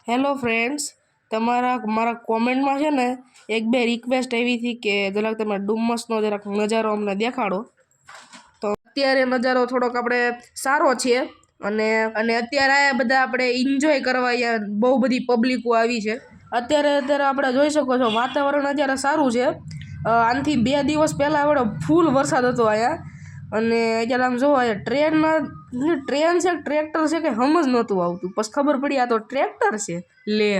Hello friends, મારા કોમેન્ટમાં છે ને એક બે રિક્વેસ્ટ આવી હતી કે જરાક તમે ડુમ્મસનો જરાક નજારો અમને દેખાડો. તો અત્યારે નજારો થોડોક આપણે સારો છે અને અત્યારે આ બધા આપણે એન્જોય કરવા અહીંયા બહુ બધી પબ્લિકો આવી છે. અત્યારે આપણે જોઈ શકો છો વાતાવરણ અત્યારે સારું છે. આનાથી 2 દિવસ પહેલાં આપણે ફૂલ વરસાદ હતો અહીંયા. અને અત્યારે આમ જોવો ટ્રેન છે ટ્રેક્ટર છે કે સમજ નહોતું આવતું, પછી ખબર પડી આ તો ટ્રેક્ટર છે. લે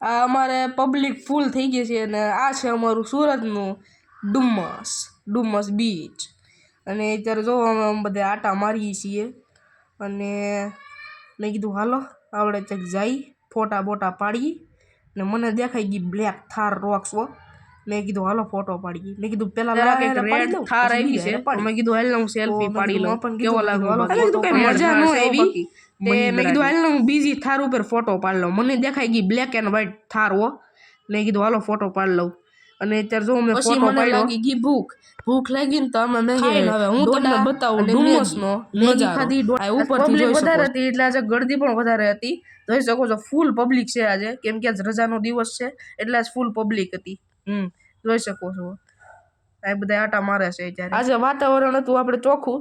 આ અમારે પબ્લિક ફૂલ થઈ ગઈ છે અને આ છે અમારું સુરતનું ડુમ્મસ બીચ. અને અત્યારે જો અમે બધા આટા મારીએ છીએ અને મેં કીધું હાલો આપણે ચેક જઈ ફોટા બોટા પાડીએ. ને મને દેખાઈ ગઈ બ્લેક થાર રોક્સ. મેં કીધું હાલો ફોટો પાડીએ. મેં કીધું પેલા રેડ થાર આવી છે, મેં કીધું હાલ હું સેલ્ફી પાડી લઉં કેવો લાગુ. કઈ મજા ન આવી મેં કીધું હાલ હું બીજી થાર ઉપર ફોટો પાડી લઉં. મને દેખાઈ ગઈ બ્લેક એન્ડ વ્હાઈટ થાર મેં કીધું હાલો ફોટો પાડી લઉં. અને અત્યારે જો મેં ફોટો પાડ્યો. લાગી ગઈ ભૂખ લાગી ને તો અમે હવે હું તમને બતાવું ડુમ્મસનો નજારો. ઉપરથી જોઈ વધારે હતી એટલે આજે ગળદી પણ વધારે હતી. જોઈ શકો છો ફૂલ પબ્લિક છે આજે, કેમ કે આજ રજાનો દિવસ છે એટલે આજ ફૂલ પબ્લિક હતી. જોઈ શકો છો આ બધા આટા મારે છે અત્યારે. આજે વાતાવરણ હતું આપણે ચોખ્ખું,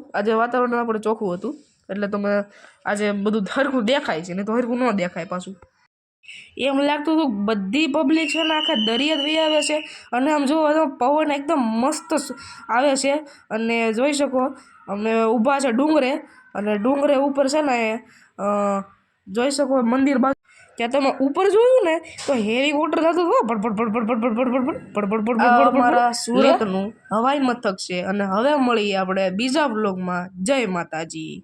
હતું એટલે તમે આજે બધું હરખું દેખાય છે, ને તો હરખું ન દેખાય પાછું. એમ લાગતું હતું બધી પબ્લિક છે ને આખા દરિયા વહી આવે છે. અને આમ જોવો પવન એકદમ મસ્ત આવે છે. અને જોઈ શકો અમે ઊભા છે ડુંગરે, અને ડુંગરે ઉપર છે ને જોઈ શકો મંદિર બાજુ ત્યાં તમે ઉપર જોયું ને તો હેલિકોપ્ટર થતું મારા સુરતનું હવાઈ મથક છે. અને હવે મળીએ આપણે બીજા વ્લોગમાં. જય માતાજી.